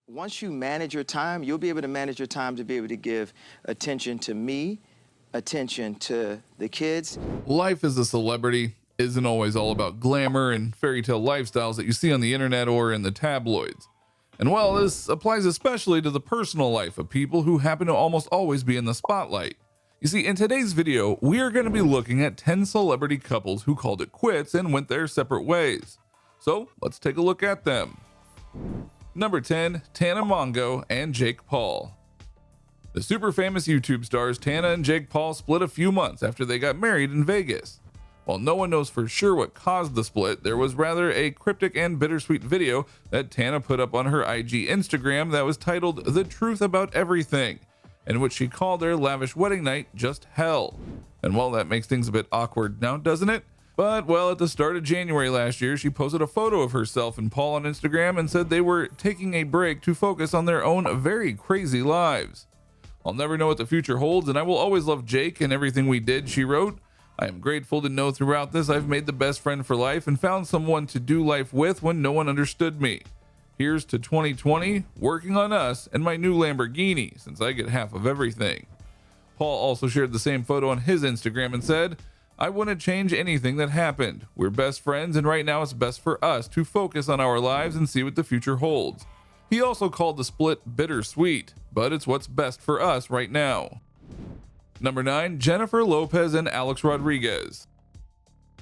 Once you manage your time, you'll be able to manage your time to be able to give attention to me, attention to the kids. Life as a celebrity isn't always all about glamour and fairy tale lifestyles that you see on the internet or in the tabloids. And well, this applies especially to the personal life of people who happen to almost always be in the spotlight. You see, in today's video, we are going to be looking at 10 celebrity couples who called it quits and went their separate ways. So let's take a look at them. Number 10, Tana Mongeau and Jake Paul. The super famous YouTube stars Tana and Jake Paul split a few months after they got married in Vegas. While no one knows for sure what caused the split, there was rather a cryptic and bittersweet video that Tana put up on her IG Instagram that was titled "The Truth About Everything," in which she called their lavish wedding night just hell. And well, that makes things a bit awkward now, doesn't it? But well, at the start of January last year, she posted a photo of herself and Paul on Instagram and said they were taking a break to focus on their own very crazy lives. "I'll never know what the future holds, and I will always love Jake and everything we did," she wrote. "I am grateful to know throughout this I've made the best friend for life and found someone to do life with when no one understood me. Here's to 2020, working on us and my new Lamborghini, since I get half of everything." Paul also shared the same photo on his Instagram and said, "I wouldn't change anything that happened. We're best friends, and right now it's best for us to focus on our lives and see what the future holds." He also called the split bittersweet, but it's what's best for us right now. Number 9, Jennifer Lopez and Alex Rodriguez.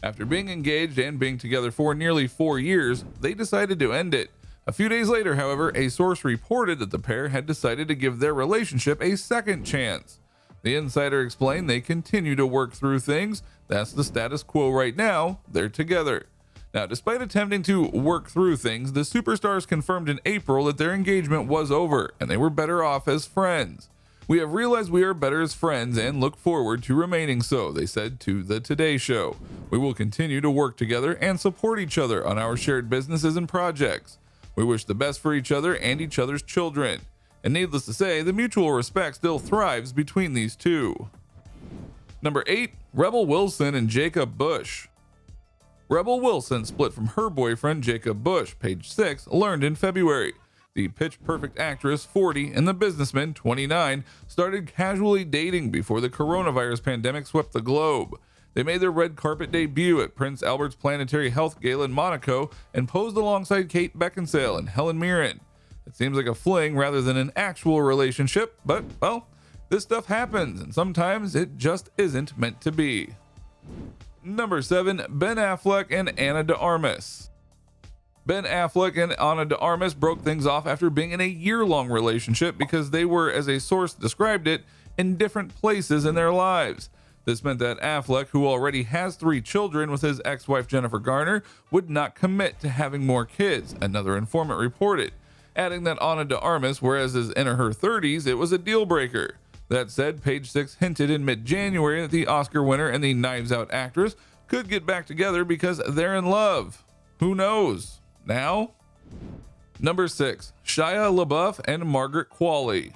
After being engaged and being together for nearly 4 years, they decided to end it. A few days later, however, a source reported that the pair had decided to give their relationship a second chance. The insider explained they continue to work through things. That's the status quo right now. They're together. Now, despite attempting to work through things, the superstars confirmed in April that their engagement was over and they were better off as friends. "We have realized we are better as friends and look forward to remaining so," they said to The Today Show. "We will continue to work together and support each other on our shared businesses and projects. We wish the best for each other and each other's children." And needless to say, the mutual respect still thrives between these two. Number 8, Rebel Wilson and Jacob Busch. Rebel Wilson split from her boyfriend Jacob Busch, Page 6, learned in February. The Pitch Perfect actress, 40, and the businessman, 29, started casually dating before the coronavirus pandemic swept the globe. They made their red carpet debut at Prince Albert's Planetary Health Gala in Monaco and posed alongside Kate Beckinsale and Helen Mirren. It seems like a fling rather than an actual relationship, but, well, this stuff happens, and sometimes it just isn't meant to be. Number 7, Ben Affleck and Ana de Armas. Ben Affleck and Ana de Armas broke things off after being in a year-long relationship because they were, as a source described it, in different places in their lives. This meant that Affleck, who already has 3 children with his ex-wife Jennifer Garner, would not commit to having more kids, another informant reported, adding that Ana de Armas, whereas is in her 30s, it was a deal breaker. That said, Page 6 hinted in mid-January that the Oscar winner and the Knives Out actress could get back together because they're in love. Who knows? Now? Number 6, Shia LaBeouf and Margaret Qualley.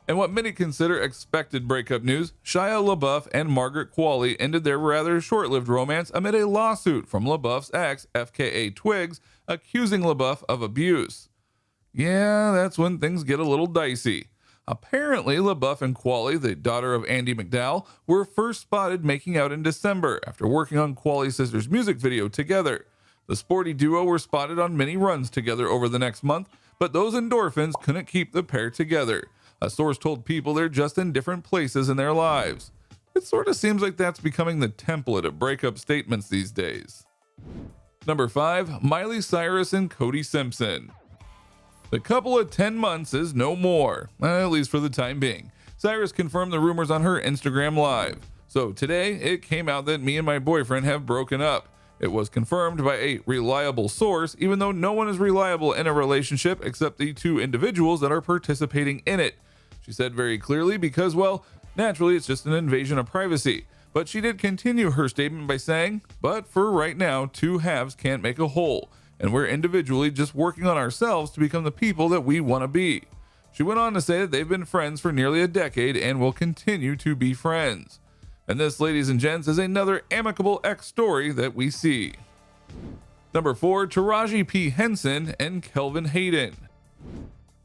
In what many consider expected breakup news, Shia LaBeouf and Margaret Qualley ended their rather short-lived romance amid a lawsuit from LaBeouf's ex, FKA Twigs, accusing LaBeouf of abuse. Yeah, that's when things get a little dicey. Apparently, LaBeouf and Qualley, the daughter of Andy McDowell, were first spotted making out in December after working on Qualley's sister's music video together. The sporty duo were spotted on many runs together over the next month, but those endorphins couldn't keep the pair together. A source told People they're just in different places in their lives. It sort of seems like that's becoming the template of breakup statements these days. Number 5, Miley Cyrus and Cody Simpson. The couple of 10 months is no more, at least for the time being. Cyrus confirmed the rumors on her Instagram Live. So today, it came out that me and my boyfriend have broken up. It was confirmed by a reliable source, even though no one is reliable in a relationship except the 2 individuals that are participating in it. She said very clearly because, well, naturally it's just an invasion of privacy. But she did continue her statement by saying, "But for right now, 2 halves can't make a whole, and we're individually just working on ourselves to become the people that we want to be." She went on to say that they've been friends for nearly a decade and will continue to be friends. And this, ladies and gents, is another amicable ex story that we see. Number 4, Taraji P. Henson and Kelvin Hayden.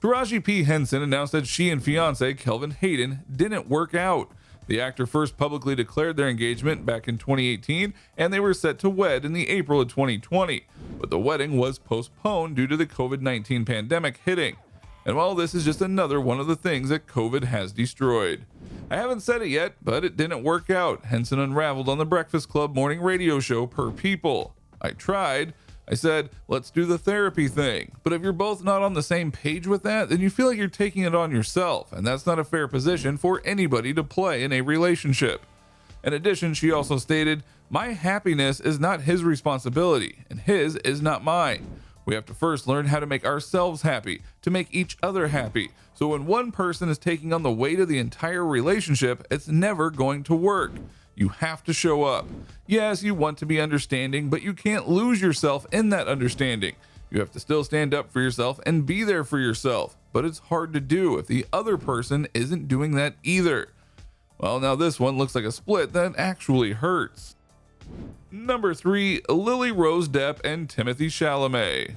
Taraji P. Henson announced that she and fiancé Kelvin Hayden didn't work out. The actor first publicly declared their engagement back in 2018, and they were set to wed in the April of 2020, but the wedding was postponed due to the COVID-19 pandemic hitting. And while this is just another one of the things that COVID has destroyed. I haven't said it yet, but it didn't work out, Henson unraveled on the Breakfast Club morning radio show Per People. I tried. I said, let's do the therapy thing. But if you're both not on the same page with that, then you feel like you're taking it on yourself, and that's not a fair position for anybody to play in a relationship. In addition, she also stated, my happiness is not his responsibility, and his is not mine. We have to first learn how to make ourselves happy, to make each other happy. So when one person is taking on the weight of the entire relationship, it's never going to work. You have to show up. Yes, you want to be understanding, but you can't lose yourself in that understanding. You have to still stand up for yourself and be there for yourself, but it's hard to do if the other person isn't doing that either. Well, now this one looks like a split that actually hurts. Number 3, Lily Rose Depp and Timothée Chalamet.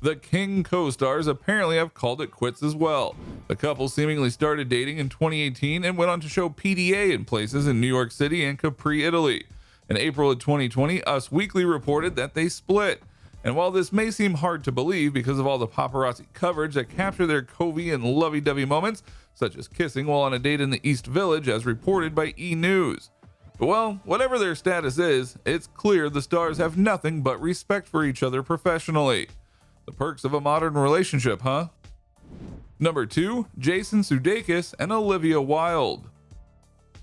The King co-stars apparently have called it quits as well. The couple seemingly started dating in 2018 and went on to show PDA in places in New York City and Capri, Italy. In April of 2020, Us Weekly reported that they split. And while this may seem hard to believe because of all the paparazzi coverage that capture their covey and lovey-dovey moments, such as kissing while on a date in the East Village as reported by E! News. But well, whatever their status is, it's clear the stars have nothing but respect for each other professionally. The perks of a modern relationship, huh? Number 2, Jason Sudeikis and Olivia Wilde.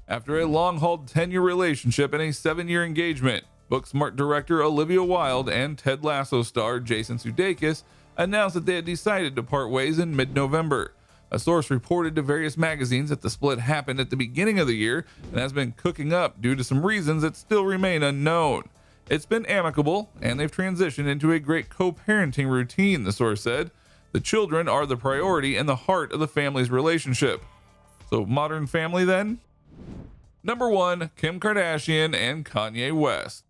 After a long-haul 10-year relationship and a 7-year engagement, Booksmart director Olivia Wilde and Ted Lasso star Jason Sudeikis announced that they had decided to part ways in mid-November. A source reported to various magazines that the split happened at the beginning of the year and has been cooking up due to some reasons that still remain unknown. It's been amicable, and they've transitioned into a great co-parenting routine, the source said. The children are the priority and the heart of the family's relationship. So, modern family then? Number 1, Kim Kardashian and Kanye West.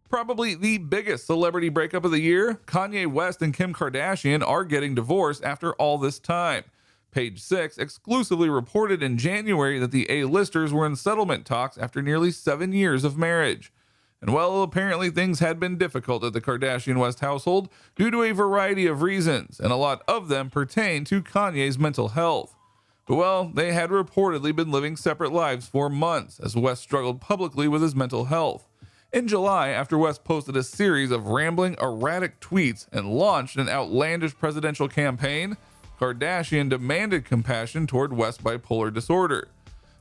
Probably the biggest celebrity breakup of the year, Kanye West and Kim Kardashian are getting divorced after all this time. Page 6 exclusively reported in January that the A-listers were in settlement talks after nearly 7 years of marriage. And well, apparently things had been difficult at the Kardashian-West household due to a variety of reasons, and a lot of them pertain to Kanye's mental health. But well, they had reportedly been living separate lives for months as West struggled publicly with his mental health. In July, after West posted a series of rambling, erratic tweets and launched an outlandish presidential campaign, Kardashian demanded compassion toward West's bipolar disorder.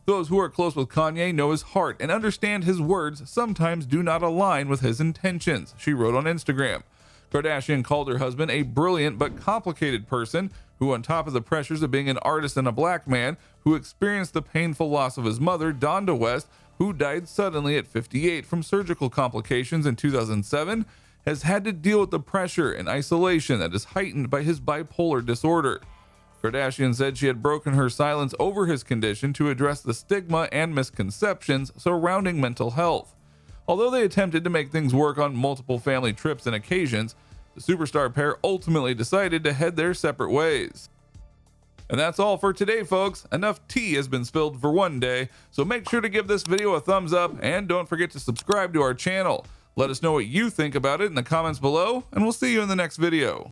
Those who are close with Kanye know his heart and understand his words sometimes do not align with his intentions, she wrote on Instagram. Kardashian called her husband a brilliant but complicated person who, on top of the pressures of being an artist and a black man who experienced the painful loss of his mother, Donda West, who died suddenly at 58 from surgical complications in 2007, has had to deal with the pressure and isolation that is heightened by his bipolar disorder. Kardashian said she had broken her silence over his condition to address the stigma and misconceptions surrounding mental health. Although they attempted to make things work on multiple family trips and occasions, the superstar pair ultimately decided to head their separate ways. And that's all for today, folks. Enough tea has been spilled for one day, so make sure to give this video a thumbs up and don't forget to subscribe to our channel. Let us know what you think about it in the comments below, and we'll see you in the next video.